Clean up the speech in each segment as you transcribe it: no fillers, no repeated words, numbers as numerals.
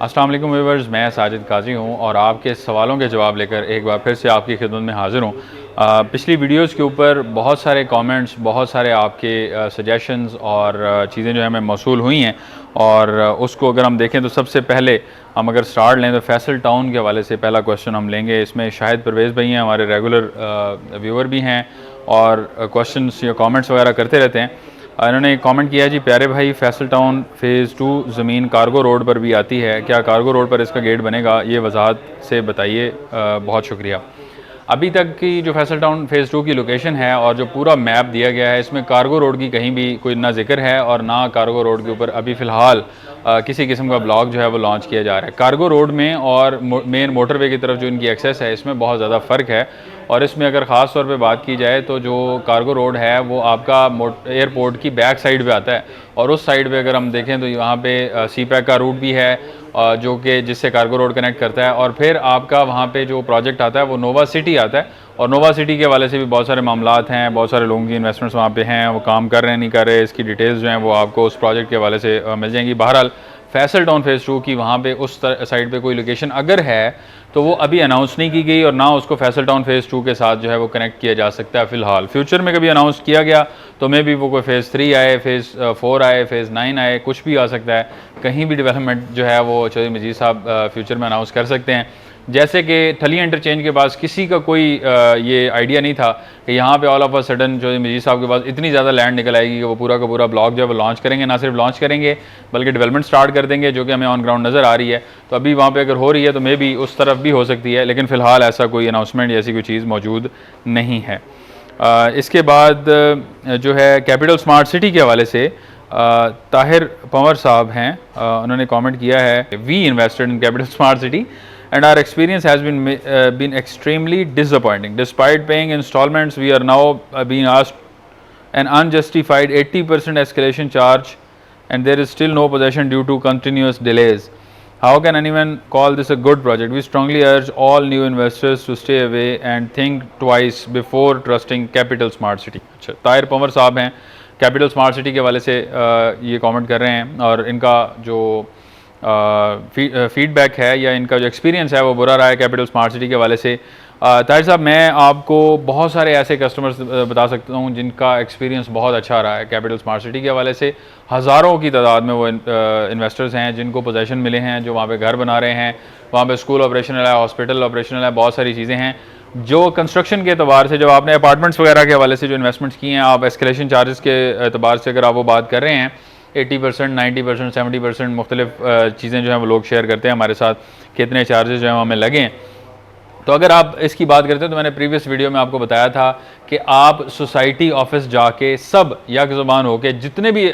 अस्सलाम वालेकुम व्यूअर्स, मैं साजिद काजी हूँ और आपके सवालों के जवाब लेकर एक बार फिर से आपकी खिदमत में हाज़िर हूँ। पिछली वीडियोस के ऊपर बहुत सारे कमेंट्स, बहुत सारे आपके सजेशंस और चीज़ें जो है हमें मौसूल हुई हैं और उसको अगर हम देखें तो सबसे पहले हम अगर स्टार्ट लें तो फैसल टाउन के हवाले से पहला क्वेश्चन हम लेंगे। इसमें शाहिद परवेज़ भाई हैं, हमारे रेगुलर व्यूअर भी हैं और क्वेश्चंस या कमेंट्स वगैरह करते रहते हैं। इन्होंने कमेंट किया जी, प्यारे भाई फैसल टाउन फ़ेज़ 2 ज़मीन कार्गो रोड पर भी आती है, क्या कार्गो रोड पर इसका गेट बनेगा? ये वजाहत से बताइए, बहुत शुक्रिया। अभी तक की जो फैसल टाउन फ़ेज़ 2 की लोकेशन है और जो पूरा मैप दिया गया है, इसमें कार्गो रोड की कहीं भी कोई ना जिक्र है और ना कार्गो रोड के ऊपर अभी फ़िलहाल किसी किस्म का ब्लॉक जो है वो लॉन्च किया जा रहा है। कार्गो रोड में और मेन मोटरवे की तरफ जो इनकी एक्सेस है, इसमें बहुत ज़्यादा फ़र्क है। और इसमें अगर ख़ास तौर पे बात की जाए तो जो कार्गो रोड है वो आपका एयरपोर्ट की बैक साइड पे आता है और उस साइड पे अगर हम देखें तो यहाँ पे सी पैक का रूट भी है जो कि जिससे कार्गो रोड कनेक्ट करता है। और फिर आपका वहाँ पे जो प्रोजेक्ट आता है वो नोवा सिटी आता है और नोवा सिटी के हवाले से भी बहुत सारे मामलात हैं, बहुत सारे लोगों की इन्वेस्टमेंट्स वहाँ पे हैं, वो काम कर रहे हैं नहीं कर रहे, इसकी डिटेल्स जो हैं वो आपको उस प्रोजेक्ट के हवाले से मिल जाएंगी। बहरहाल फैसल टाउन फ़ेज़ 2 की वहाँ पे उस साइड पे कोई लोकेशन अगर है तो वो अभी अनाउंस नहीं की गई और ना उसको फैसल टाउन फ़ेज़ 2 के साथ जो है वो कनेक्ट किया जा सकता है फ़िलहाल। फ्यूचर में कभी अनाउंस किया गया तो मे भी वो कोई फ़ेज़ 3 आए, फ़ेज़ 4 आए, फ़ेज़ 9 आए, कुछ भी आ सकता है। कहीं भी डेवलपमेंट जो है वो चौधरी मजीद साहब फ्यूचर में अनाउंस कर सकते हैं। जैसे कि ठलिया इंटरचेंज के पास किसी का कोई ये आइडिया नहीं था कि यहाँ पे ऑल ऑफ अ सडन जो मजीद साहब के पास इतनी ज़्यादा लैंड निकल आएगी कि वो पूरा का पूरा ब्लॉक जो है वो लॉन्च करेंगे। ना सिर्फ लॉन्च करेंगे बल्कि डेवलपमेंट स्टार्ट कर देंगे, जो कि हमें ऑन ग्राउंड नज़र आ रही है। तो अभी वहाँ पे अगर हो रही है तो मे भी उस तरफ भी हो सकती है, लेकिन फ़िलहाल ऐसा कोई अनाउंसमेंट ऐसी कोई चीज़ मौजूद नहीं है। इसके बाद जो है कैपिटल स्मार्ट सिटी के हवाले से ताहिर पंवर साहब हैं, उन्होंने कमेंट किया है, we invested in capital smart city and our experience has been extremely disappointing. Despite paying installments, we are now being asked an unjustified 80% escalation charge, and there is still no possession due to continuous delays. How can anyone call this a good project? We strongly urge all new investors to stay away and think twice before trusting Capital Smart City. अच्छा, ताहिर पंवर साहब हैं, capital smart city के हवाले से ये comment कर रहे हैं और इनका जो फीडबैक है या इनका जो एक्सपीरियंस है वो बुरा रहा है कैपिटल स्मार्ट सिटी के हवाले से। ताहिर साहब, मैं आपको बहुत सारे ऐसे कस्टमर्स बता सकता हूँ जिनका एक्सपीरियंस बहुत अच्छा रहा है कैपिटल स्मार्ट सिटी के हवाले से। हज़ारों की तादाद में वो इन्वेस्टर्स हैं जिनको पोजेसन मिले हैं, जो वहाँ पे घर बना रहे हैं, वहाँ पे स्कूल ऑपरेशनल है, हॉस्पिटल ऑपरेशनल है, बहुत सारी चीज़ें हैं। जो कंस्ट्रक्शन के अतबार से, जब आपने अपार्टमेंट्स वगैरह के हवाले से जो इन्वेस्टमेंट्स किए हैं, आप एस्केलेशन चार्जेस के अतबार से अगर आप वो बात कर रहे हैं, 80%, 90%, 70% मुख्तलिफ चीज़ें जो हैं वो लोग शेयर करते हैं हमारे साथ, कितने चार्जेस जो हैं हमें लगे हैं। तो अगर आप इसकी बात करते हैं तो मैंने प्रीवियस वीडियो में आपको बताया था कि आप सोसाइटी ऑफिस जाके सब यक ज़बान हो के जितने भी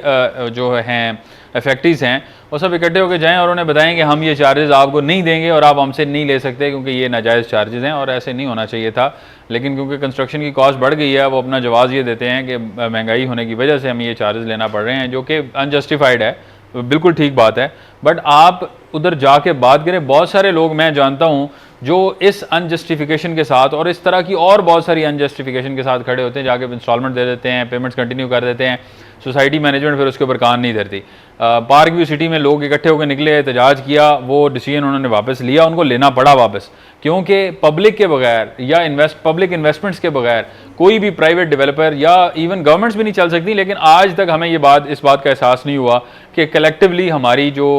जो हैं इफेक्टिव्स हैं वो सब इकट्ठे होकर जाएं और उन्हें बताएं कि हम ये चार्जेस आपको नहीं देंगे और आप हमसे नहीं ले सकते क्योंकि ये नाजायज़ चार्जेस हैं और ऐसे नहीं होना चाहिए था। लेकिन क्योंकि कंस्ट्रक्शन की कॉस्ट बढ़ गई है, वो अपना जवाब ये देते हैं कि महंगाई होने की वजह से हमें ये चार्जेस लेना पड़ रहे हैं, जो कि अनजस्टिफाइड है, बिल्कुल ठीक बात है। बट आप उधर जाके बात करें, बहुत सारे लोग मैं जानता हूँ जो इस अनजस्टिफिकेशन के साथ और इस तरह की और बहुत सारी अनजस्टिफिकेशन के साथ खड़े होते हैं, जाके इंस्टॉलमेंट दे देते हैं, पेमेंट्स कंटिन्यू कर देते हैं, सोसाइटी मैनेजमेंट फिर उसके ऊपर कान नहीं धरती। पार्क व्यू सिटी में लोग इकट्ठे होकर निकले, एहतजाज किया, वो डिसीजन उन्होंने वापस लिया, उनको लेना पड़ा वापस, क्योंकि पब्लिक के बगैर या पब्लिक इन्वेस्टमेंट्स के बगैर कोई भी प्राइवेट डेवलपर या इवन गवर्नमेंट्स भी नहीं चल सकती। लेकिन आज तक हमें इस बात का एहसास नहीं हुआ कि कलेक्टिवली हमारी जो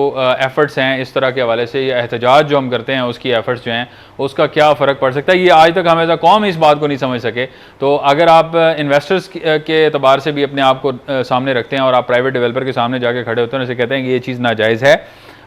एफर्ट्स हैं इस तरह के हवाले से या एहतजाज जो हम करते हैं उसकी एफर्ट्स जो हैं उसका क्या फ़र्क पड़ सकता है, ये आज तक हम एज अ कौम इस बात को नहीं समझ सके। तो अगर आप इन्वेस्टर्स के एतबार से भी अपने आप को सामने रखते हैं और आप प्राइवेट डेवलपर के सामने जाके खड़े होते हैं, उनसे कहते हैं कि ये चीज़ नाजायज़ है,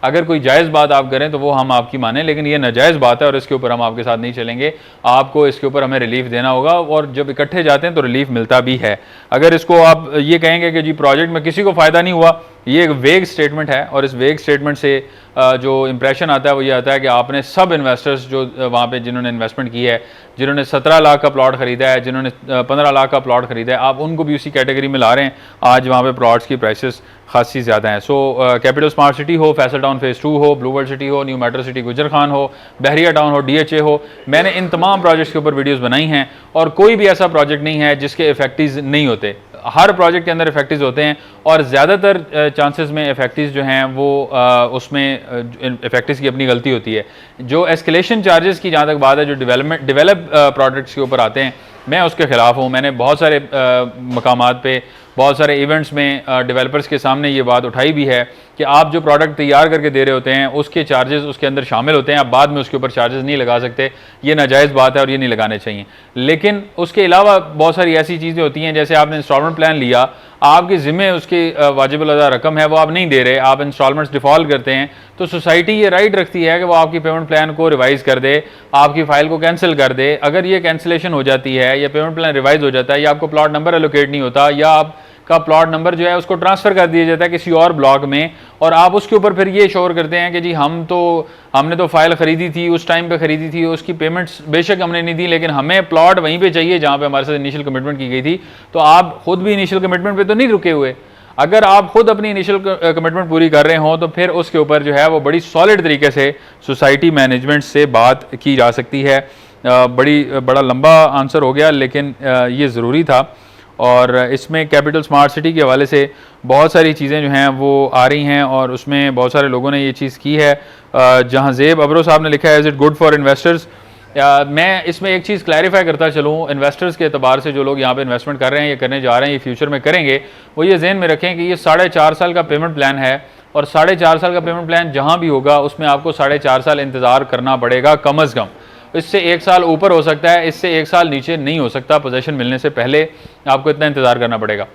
अगर कोई जायज़ बात आप करें तो वो हम आपकी माने, लेकिन ये नाजायज़ बात है और इसके ऊपर हम आपके साथ नहीं चलेंगे, आपको इसके ऊपर हमें रिलीफ देना होगा। और जब इकट्ठे जाते हैं तो रिलीफ मिलता भी है। अगर इसको आप ये कहेंगे कि जी प्रोजेक्ट में किसी को फ़ायदा नहीं हुआ, ये एक वेग स्टेटमेंट है और इस वेग स्टेटमेंट से जो इंप्रेशन आता है वो ये आता है कि आपने सब इन्वेस्टर्स जो वहाँ पे जिन्होंने इन्वेस्टमेंट की है, जिन्होंने 17 लाख का प्लॉट ख़रीदा है, जिन्होंने 15 लाख का प्लॉट ख़रीदा है, आप उनको भी उसी कैटेगरी में ला रहे हैं। आज वहाँ पे प्लॉट्स की प्राइसेस खासी ज़्यादा हैं। सो कैपिटल स्मार्ट सिटी हो, फैसल टाउन फ़ेज़ 2 हो, ब्लू वर्ल्ड सिटी हो, न्यू मेट्रो सिटी गुजर खान हो, बहरिया टाउन हो, DHA हो, मैंने इन तमाम प्रोजेक्ट्स के ऊपर वीडियोज़ बनाई हैं और कोई भी ऐसा प्रोजेक्ट नहीं है जिसके इफेक्टिव्स नहीं होते। हर प्रोजेक्ट के अंदर इफेक्टिव होते हैं और ज़्यादातर चांसेस में इफेक्टिव जो हैं वो उसमें इफेक्टिव की अपनी गलती होती है। जो एस्केलेशन चार्जेस की जहाँ तक बात है, जो डेवलप प्रोडक्ट्स के ऊपर आते हैं, मैं उसके ख़िलाफ़ हूँ। मैंने बहुत सारे मकामात पे, बहुत सारे इवेंट्स में डेवलपर्स के सामने ये बात उठाई भी है कि आप जो प्रोडक्ट तैयार करके दे रहे होते हैं उसके चार्जेस उसके अंदर शामिल होते हैं, आप बाद में उसके ऊपर चार्जेस नहीं लगा सकते। ये नाजायज़ बात है और ये नहीं लगाने चाहिए। लेकिन उसके अलावा बहुत सारी ऐसी चीज़ें होती हैं, जैसे आपने इंस्टॉलमेंट प्लान लिया, आपके ज़िम्मे उसकी वाजिबुल अदा रकम है वो आप नहीं दे रहे, आप इंस्टॉलमेंट्स डिफ़ॉल्ट करते हैं, तो सोसाइटी ये राइट रखती है कि वो आपकी पेमेंट प्लान को रिवाइज़ कर दे, आपकी फ़ाइल को कैंसिल कर दे। अगर ये कैंसिलेशन हो जाती है या पेमेंट प्लान रिवाइज़ हो जाता है या आपको प्लॉट नंबर एलोकेट नहीं होता या आपका प्लॉट नंबर जो है उसको ट्रांसफ़र कर दिया जाता है किसी और ब्लॉक में, और आप उसके ऊपर फिर ये शोर करते हैं कि जी हमने तो फ़ाइल ख़रीदी थी, उस टाइम पे ख़रीदी थी, उसकी पेमेंट्स बेशक हमने नहीं दी, लेकिन हमें प्लॉट वहीं पे चाहिए जहाँ पे हमारे साथ इनिशियल कमिटमेंट की गई थी। तो आप खुद भी इनिशियल कमिटमेंट पे तो नहीं रुके हुए। अगर आप खुद अपनी इनिशियल कमिटमेंट पूरी कर रहे हों तो फिर उसके ऊपर जो है वो बड़ी सॉलिड तरीके से सोसाइटी मैनेजमेंट से बात की जा सकती है। बड़ा लंबा आंसर हो गया, लेकिन ये ज़रूरी था। और इसमें कैपिटल स्मार्ट सिटी के हवाले से बहुत सारी चीज़ें जो हैं वो आ रही हैं और उसमें बहुत सारे लोगों ने ये चीज़ की है। जहाँ ज़ेब अबरो साहब ने लिखा है, is it good for investors. मैं इसमें एक चीज़ क्लैरिफाई करता चलूँ, इन्वेस्टर्स के अतबार से जो लोग यहाँ पे इन्वेस्टमेंट कर रहे हैं, ये करने जा रहे हैं, ये फ्यूचर में करेंगे, वो ये ज़हन में रखें कि ये 4.5 साल का पेमेंट प्लान है और 4.5 साल का पेमेंट प्लान जहाँ भी होगा उसमें आपको 4.5 साल इंतज़ार करना पड़ेगा कम अज़ कम। इससे 1 साल ऊपर हो सकता है, इससे 1 साल नीचे नहीं हो सकता। पोजीशन मिलने से पहले आपको इतना इंतज़ार करना पड़ेगा।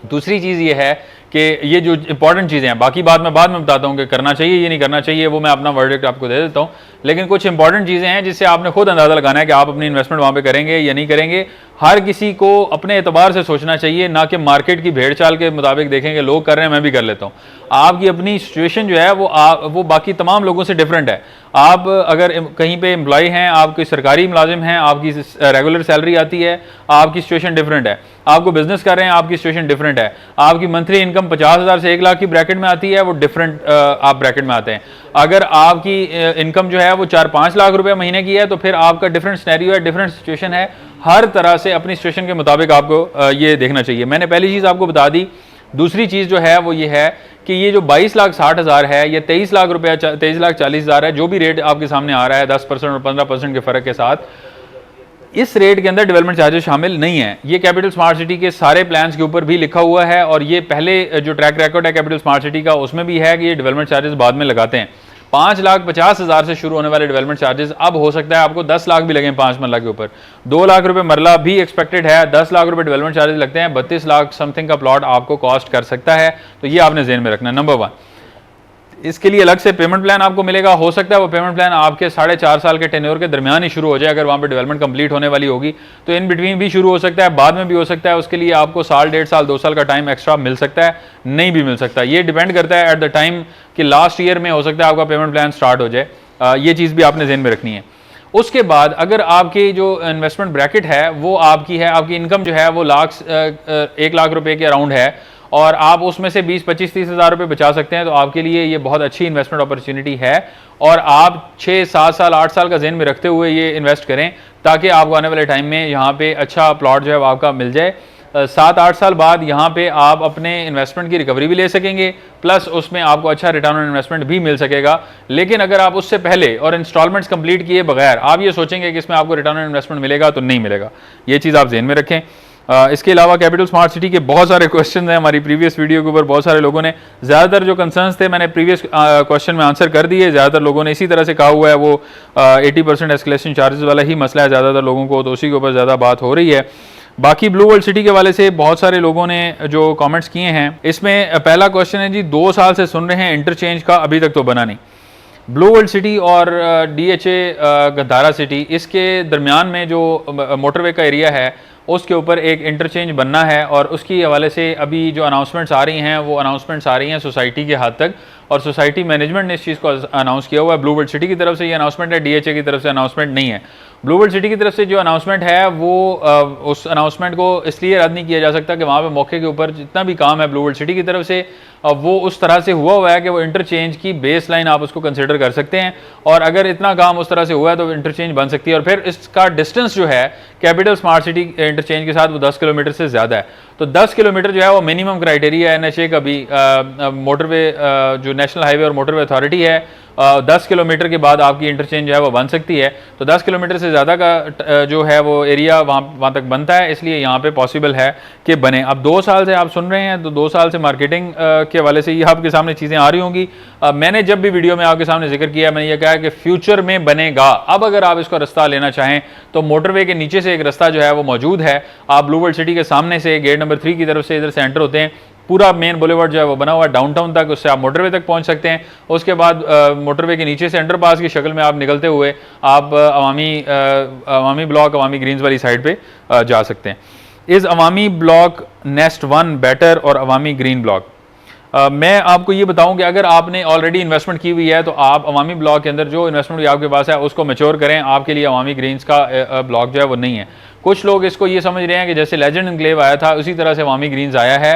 दूसरी चीज़ ये है कि ये जो इंपॉर्टेंट चीज़ें हैं, बाकी बात मैं बाद में बताता हूँ कि करना चाहिए ये नहीं करना चाहिए, वो मैं अपना वर्डिक्ट आपको दे देता हूँ। लेकिन कुछ इंपॉर्टेंट चीज़ें हैं जिससे आपने खुद अंदाज़ा लगाना है कि आप अपनी इन्वेस्टमेंट वहाँ पे करेंगे या नहीं करेंगे। हर किसी को अपने एतबार से सोचना चाहिए, ना कि मार्केट की भेड़ चाल के मुताबिक देखेंगे लोग कर रहे हैं मैं भी कर लेता हूँ। आपकी अपनी सिचुएशन जो है वो बाकी तमाम लोगों से डिफरेंट है। आप अगर कहीं पे एम्प्लॉय हैं, आप कोई सरकारी मुलाजिम हैं, आपकी रेगुलर सैलरी आती है, आपकी सिचुएशन डिफरेंट है। आपको बिजनेस कर रहे हैं, आपकी सिचुएशन डिफरेंट है। आपकी मंथली इनकम 50,000 से 1 लाख की ब्रैकेट में आती है, वो डिफरेंट आप ब्रैकेट में आते हैं। अगर आपकी इनकम जो है वो 4-5 लाख रुपए महीने की है तो फिर आपका डिफरेंट सिनेरियो है, डिफरेंट सिचुएशन है। हर तरह से अपनी सिचुएशन के मुताबिक आपको ये देखना चाहिए। मैंने पहली चीज़ आपको बता दी। दूसरी चीज़ जो है वो ये है कि ये जो 22,60,000 है, ये 23 लाख रुपया 23,40,000 है, जो भी रेट आपके सामने आ रहा है 10% और 15% के फ़र्क के साथ, इस रेट के अंदर डेवलपमेंट चार्जेस शामिल नहीं है। ये कैपिटल स्मार्ट सिटी के सारे प्लान्स के ऊपर भी लिखा हुआ है और ये पहले जो ट्रैक रिकॉर्ड है कैपिटल स्मार्ट सिटी का उसमें भी है कि ये डेवलपमेंट चार्जेस बाद में लगाते हैं। 5,50,000 से शुरू होने वाले डेवलपमेंट चार्जेस अब हो सकता है आपको 10 लाख भी लगे 5 मरला के ऊपर। 2 लाख रुपए मरला भी एक्सपेक्टेड है, 10 लाख रुपए डेवलपमेंट चार्जेस लगते हैं, 32 लाख समथिंग का प्लॉट आपको कॉस्ट कर सकता है। तो ये आपने ज़हन में रखना। नंबर 1, इसके लिए अलग से पेमेंट प्लान आपको मिलेगा। हो सकता है वो पेमेंट प्लान आपके 4.5 साल के टेन्योर के दरमियान ही शुरू हो जाए, अगर वहाँ पे डेवलपमेंट कंप्लीट होने वाली होगी तो इन बिटवीन भी शुरू हो सकता है, बाद में भी हो सकता है। उसके लिए आपको साल, 1.5 साल, 2 साल का टाइम एक्स्ट्रा मिल सकता है, नहीं भी मिल सकता। ये डिपेंड करता है एट द टाइम कि लास्ट ईयर में हो सकता है आपका पेमेंट प्लान स्टार्ट हो जाए। ये चीज़ भी आपने ज़हन में रखनी है। उसके बाद अगर आपकी जो इन्वेस्टमेंट ब्रैकेट है वो आपकी है, आपकी इनकम जो है वो 1 लाख रुपए के अराउंड है और आप उसमें से 20, 25, 30 हज़ार रुपये बचा सकते हैं, तो आपके लिए ये बहुत अच्छी इन्वेस्टमेंट अपॉर्चुनिटी है। और आप 6, 7 साल, 8 साल का ज़हन में रखते हुए ये इन्वेस्ट करें ताकि आपको आने वाले टाइम में यहाँ पे अच्छा प्लॉट जो है वो आपका मिल जाए। 7-8 साल बाद यहाँ पे आप अपने इन्वेस्टमेंट की रिकवरी भी ले सकेंगे, प्लस उसमें आपको अच्छा रिटर्न ऑन इन्वेस्टमेंट भी मिल सकेगा। लेकिन अगर आप उससे पहले और इंस्टॉलमेंट्स कंप्लीट किए बगैर आप ये सोचेंगे कि इसमें आपको रिटर्न ऑन इन्वेस्टमेंट मिलेगा, तो नहीं मिलेगा। ये चीज़ आप ज़हन में रखें। इसके अलावा कैपिटल स्मार्ट सिटी के बहुत सारे क्वेश्चन हैं हमारी प्रीवियस वीडियो के ऊपर। बहुत सारे लोगों ने, ज़्यादातर जो कंसर्न्स थे मैंने प्रीवियस क्वेश्चन में आंसर कर दिए। ज़्यादातर लोगों ने इसी तरह से कहा हुआ है, वो 80% एस्केलेशन चार्जेस वाला ही मसला है ज़्यादातर लोगों को, तो उसी के ऊपर ज़्यादा बात हो रही है। बाकी ब्लू वर्ल्ड सिटी के वाले से बहुत सारे लोगों ने जो कमेंट्स किए हैं, इसमें पहला क्वेश्चन है जी, 2 साल से सुन रहे हैं इंटरचेंज का अभी तक तो बना नहीं। ब्लू वर्ल्ड सिटी और DHA गद्दारा सिटी, इसके दरमियान में जो मोटरवे का एरिया है उसके ऊपर एक इंटरचेंज बनना है और उसकी हवाले से अभी जो अनाउंसमेंट्स आ रही हैं वो अनाउंसमेंट्स आ रही हैं सोसाइटी के हद तक, और सोसाइटी मैनेजमेंट ने इस चीज़ को अनाउंस किया हुआ है। ब्लू वर्ल्ड सिटी की तरफ से ये अनाउंसमेंट है, DHA की तरफ से अनाउंसमेंट नहीं है। ब्लू वर्ल्ड सिटी की तरफ से जो अनाउंसमेंट है वो उस अनाउंसमेंट को इसलिए रद्द नहीं किया जा सकता कि वहाँ पे मौके के ऊपर जितना भी काम है ब्लू वर्ल्ड सिटी की तरफ से वो उस तरह से हुआ है कि वो इंटरचेंज की बेस लाइन आप उसको कंसिडर कर सकते हैं, और अगर इतना काम उस तरह से हुआ है तो इंटरचेंज बन सकती है। और फिर इसका डिस्टेंस जो है कैपिटल स्मार्ट सिटी इंटरचेंज के साथ वो 10 किलोमीटर से ज़्यादा है, तो 10 किलोमीटर जो है वो मिनिमम क्राइटेरिया है NHA का भी, मोटरवे जो नेशनल हाईवे और मोटरवे अथॉरिटी है, 10 किलोमीटर के बाद आपकी इंटरचेंज जो है वो बन सकती है। तो 10 किलोमीटर से ज़्यादा का जो है वो एरिया वहाँ तक बनता है, इसलिए यहाँ पे पॉसिबल है कि बने। अब 2 साल से आप सुन रहे हैं, तो 2 साल से मार्केटिंग के हवाले से ये आपके सामने चीज़ें आ रही होंगी। मैंने जब भी वीडियो में आपके सामने जिक्र किया, मैंने ये कहा कि फ्यूचर में बनेगा। अब अगर आप इसका रास्ता लेना चाहें तो मोटरवे के नीचे से एक रास्ता जो है वो मौजूद है। आप ब्लू वर्ल्ड सिटी के सामने से गेट नंबर 3 की तरफ से इधर से एंटर होते हैं, पूरा मेन बुलेवार्ड जो है वो बना हुआ है डाउनटाउन तक, उससे आप मोटरवे तक पहुंच सकते हैं। उसके बाद मोटरवे के नीचे से अंडरपास की शक्ल में आप निकलते हुए आप अवामी ब्लॉक, अवामी ग्रीन्स वाली साइड पे जा सकते हैं। इस अवामी ब्लॉक नेस्ट 1 बेटर और अवामी ग्रीन ब्लॉक? मैं आपको ये बताऊं कि अगर आपने ऑलरेडी इन्वेस्टमेंट की हुई है तो आप अवामी ब्लॉक के अंदर जो इन्वेस्टमेंट भी आपके पास है उसको मैच्योर करें। आपके लिए अवामी ग्रीन्स का ब्लॉक जो है वो नहीं है। कुछ लोग इसको ये समझ रहे हैं कि जैसे लेजेंड एनक्लेव आया था उसी तरह से अवामी ग्रीन्स आया है।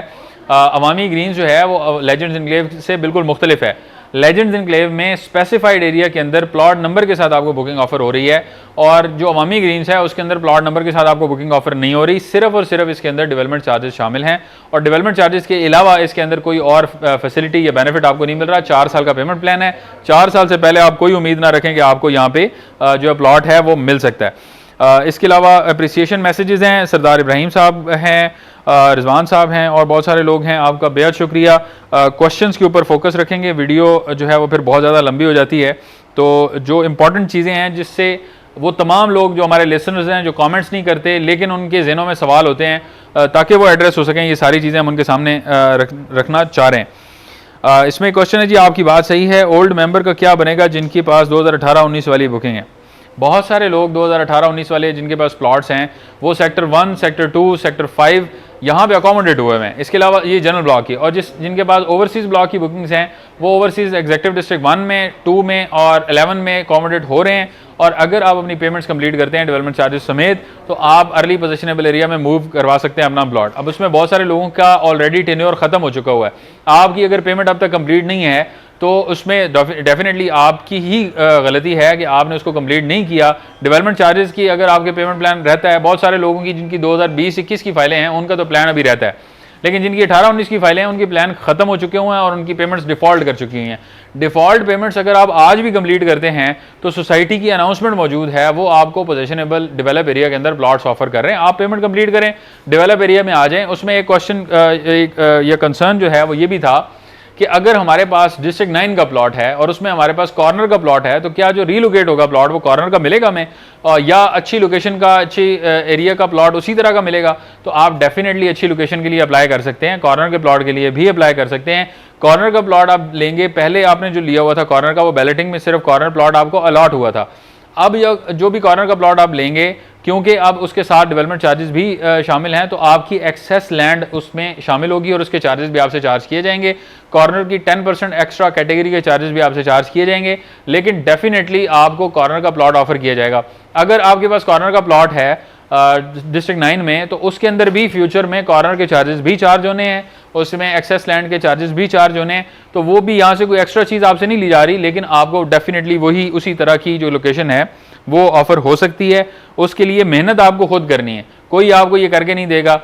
अवामी ग्रीन्स जो है वो लेजेंड्स एनक्लेव से बिल्कुल मुख्तलिफ है। लेजेंड्स एनक्लेव में स्पेसिफाइड एरिया के अंदर प्लॉट नंबर के साथ आपको बुकिंग ऑफर हो रही है, और जो अवामी ग्रीन्स है उसके अंदर प्लॉट नंबर के साथ आपको बुकिंग ऑफर नहीं हो रही। सिर्फ और सिर्फ इसके अंदर डेवलपमेंट चार्जेस शामिल हैं, और डेवलपमेंट चार्जेस के अलावा इसके अंदर कोई और फैसिलिटी या बेनिफिट आपको नहीं मिल रहा। 4 साल का पेमेंट प्लान है। 4 साल से पहले आप कोई उम्मीद ना रखें कि आपको यहाँ पे जो प्लॉट है वो मिल सकता है। इसके अलावा अप्रिसिएशन मैसेजेस हैं, सरदार इब्राहिम साहब हैं, रिजवान साहब हैं और बहुत सारे लोग हैं। आपका बेहद शुक्रिया। क्वेश्चंस के ऊपर फोकस रखेंगे, वीडियो जो है वो फिर बहुत ज़्यादा लंबी हो जाती है। तो जो इंपॉर्टेंट चीज़ें हैं जिससे वो तमाम लोग जो हमारे लिसनर्स हैं जो कमेंट्स नहीं करते लेकिन उनके ज़हनों में सवाल होते हैं, ताकि वो एड्रेस हो सकें, ये सारी चीज़ें हम उनके सामने रखना चाह रहे हैं। इसमें क्वेश्चन है जी, आपकी बात सही है, ओल्ड मेंबर का क्या बनेगा जिनके पास 2018-19 वाली बुकिंग है? बहुत सारे लोग 2018-19 वाले जिनके पास प्लॉट्स हैं वो सेक्टर 1, सेक्टर 2, सेक्टर 5 यहाँ पे अकोमोडेट हुए हैं। इसके अलावा ये जनरल ब्लॉक की, और जिनके पास ओवरसीज़ ब्लॉक की बुकिंग्स हैं वो ओवरसीज़ एग्जीक्यूटिव डिस्ट्रिक्ट 1 में, 2 में और 11 में अकोमोडेट हो रहे हैं। और अगर आप अपनी पेमेंट्स कंप्लीट करते हैं डेवलपमेंट चार्जेस समेत तो आप अर्ली पोजेशनेबल एरिया में मूव करवा सकते हैं अपना प्लॉट। अब उसमें बहुत सारे लोगों का ऑलरेडी टेन्योर ख़त्म हो चुका हुआ है। आपकी अगर पेमेंट अब तक कंप्लीट नहीं है तो उसमें डेफिनेटली आपकी ही गलती है कि आपने उसको कंप्लीट नहीं किया। डेवलपमेंट चार्जेस की अगर आपके पेमेंट प्लान रहता है, बहुत सारे लोगों की जिनकी 2020-21 की फाइलें हैं उनका तो प्लान अभी रहता है, लेकिन जिनकी 18-19 की फाइलें हैं उनकी प्लान खत्म हो चुके हुए हैं और उनकी पेमेंट्स डिफ़ॉल्ट कर चुकी हैं। डिफ़ॉल्ट पेमेंट्स अगर आप आज भी कंप्लीट करते हैं तो सोसाइटी की अनाउंसमेंट मौजूद है, वो आपको पोजेशनेबल डेवलप एरिया के अंदर प्लॉट्स ऑफर कर रहे हैं। आप पेमेंट कंप्लीट करें, डेवलप एरिया में आ जाएं। उसमें एक क्वेश्चन या कंसर्न जो है वो ये भी था कि अगर हमारे पास डिस्ट्रिक्ट 9 का प्लॉट है और उसमें हमारे पास कॉर्नर का प्लॉट है तो क्या जो रीलोकेट होगा प्लॉट वो कॉर्नर का मिलेगा हमें, या अच्छी लोकेशन का, अच्छी एरिया का प्लॉट उसी तरह का मिलेगा? तो आप डेफिनेटली अच्छी लोकेशन के लिए अप्लाई कर सकते हैं, कॉर्नर के प्लॉट के लिए भी अप्लाई कर सकते हैं। कॉर्नर का प्लॉट आप लेंगे, पहले आपने जो लिया हुआ था कॉर्नर का वो बैलेटिंग में सिर्फ कॉर्नर प्लॉट आपको अलॉट हुआ था। अब जो भी कॉर्नर का प्लॉट आप लेंगे, क्योंकि अब उसके साथ डेवलपमेंट चार्जेस भी शामिल हैं, तो आपकी एक्सेस लैंड उसमें शामिल होगी और उसके चार्जेस भी आपसे चार्ज किए जाएंगे। कॉर्नर की 10% एक्स्ट्रा कैटेगरी के चार्जेस भी आपसे चार्ज किए जाएंगे, लेकिन डेफिनेटली आपको कॉर्नर का प्लॉट ऑफर किया जाएगा। अगर आपके पास कॉर्नर का प्लॉट है डिस्ट्रिक्ट 9 में तो उसके अंदर भी फ्यूचर में कॉर्नर के चार्जेस भी चार्ज होने हैं, उसमें एक्सेस लैंड के चार्जेस भी चार्ज होने हैं। तो वो भी यहाँ से कोई एक्स्ट्रा चीज़ आपसे नहीं ली जा रही, लेकिन आपको डेफिनेटली वही उसी तरह की जो लोकेशन है वो ऑफर हो सकती है। उसके लिए मेहनत आपको खुद करनी है, कोई आपको ये करके नहीं देगा।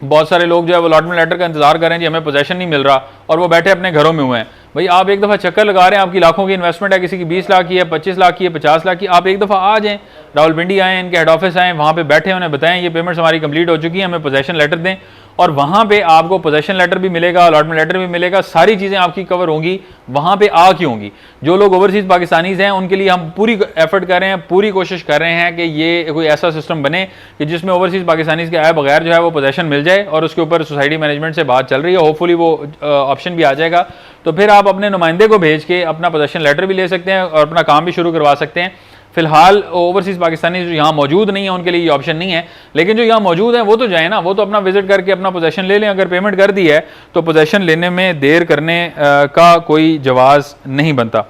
बहुत सारे लोग जो है वो अलॉटमेंट लेटर का इंतजार कर रहे हैं जी, हमें पोजेशन नहीं मिल रहा, और वो बैठे अपने घरों में हुए हैं। भाई आप एक दफ़ा चक्कर लगा रहे हैं, आपकी लाखों की इन्वेस्टमेंट है, किसी की 20 लाख की है, 25 लाख की है, 50 लाख की, आप एक दफ़ा आ जाएं, रावलपिंडी आएँ, इनके हेड ऑफिस आएँ, वहाँ पे बैठे उन्हें बताएं ये पेमेंट्स हमारी कंप्लीट हो चुकी है, हमें पोजेशन लेटर दें, और वहाँ पे आपको पोजेशन लेटर भी मिलेगा, अलॉटमेंट लेटर भी मिलेगा, सारी चीज़ें आपकी कवर होंगी, वहाँ पे आ की होंगी। जो लोग ओवरसीज़ पाकिस्तानीज़ हैं उनके लिए हम पूरी एफर्ट कर रहे हैं, पूरी कोशिश कर रहे हैं कि ये कोई ऐसा सिस्टम बने कि जिसमें ओवरसीज़ पाकिस्तानीज़ के आए बगैर जो है वो पोजेशन मिल जाए, और उसके ऊपर सोसाइटी मैनेजमेंट से बात चल रही है, होपफुली वो ऑप्शन भी आ जाएगा। तो फिर आप अपने नुमाइंदे को भेज के अपना पोजेशन लेटर भी ले सकते हैं और अपना काम भी शुरू करवा सकते हैं। फिलहाल ओवरसीज़ पाकिस्तानी जो यहाँ मौजूद नहीं है उनके लिए ये ऑप्शन नहीं है, लेकिन जो यहाँ मौजूद है वो तो जाए ना, वो तो अपना विजिट करके अपना पोजेशन ले लें। अगर पेमेंट कर दी है तो पोजेशन लेने में देर करने का कोई जवाज़ नहीं बनता।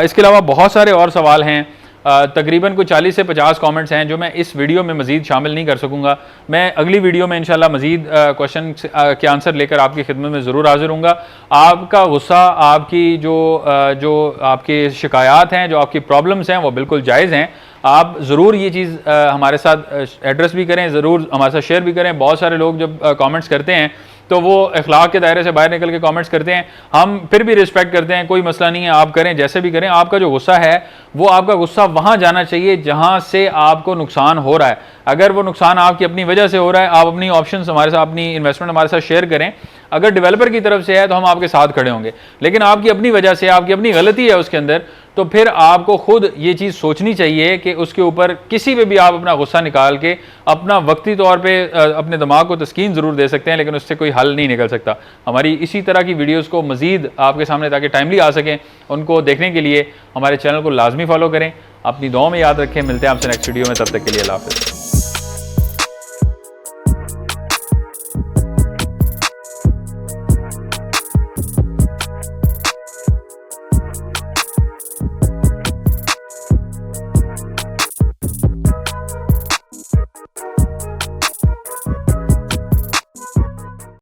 इसके अलावा बहुत सारे और सवाल हैं, तकरीबन कुछ 40 से 50 कमेंट्स हैं जो मैं इस वीडियो में मज़ीद शामिल नहीं कर सकूँगा। मैं अगली वीडियो में इंशाल्लाह मज़ीद क्वेश्चन के आंसर लेकर आपकी खिदमत में ज़रूर हाजिर हूँगा। आपका गुस्सा, आपकी जो आपकी शिकायत हैं, जो आपकी प्रॉब्लम्स हैं वो बिल्कुल जायज़ हैं। आप ज़रूर ये चीज़ हमारे साथ एड्रेस भी करें, ज़रूर हमारे साथ शेयर भी करें। बहुत सारे लोग जब कमेंट्स करते हैं तो वो अखलाक के दायरे से बाहर निकल के कमेंट्स करते हैं, हम फिर भी रिस्पेक्ट करते हैं, कोई मसला नहीं है, आप करें जैसे भी करें। आपका जो गुस्सा है वो आपका गुस्सा वहाँ जाना चाहिए जहाँ से आपको नुकसान हो रहा है। अगर वो नुकसान आपकी अपनी वजह से हो रहा है, आप अपनी ऑप्शंस हमारे साथ, अपनी इन्वेस्टमेंट हमारे साथ शेयर करें। अगर डेवलपर की तरफ से है तो हम आपके साथ खड़े होंगे, लेकिन आपकी अपनी वजह से, आपकी अपनी गलती है उसके अंदर, तो फिर आपको खुद ये चीज़ सोचनी चाहिए कि उसके ऊपर किसी पे भी आप अपना गुस्सा निकाल के अपना वक्ती तौर पे अपने दिमाग को तस्कीन ज़रूर दे सकते हैं, लेकिन उससे कोई हल नहीं निकल सकता। हमारी इसी तरह की वीडियोज़ को मज़ीद आपके सामने ताकि टाइमली आ सकें, उनको देखने के लिए हमारे चैनल को लाजमी फॉलो करें। अपनी दुआ में याद रखें। मिलते हैं आपसे नेक्स्ट वीडियो में, तब तक के लिए अल्लाह हाफ़िज़।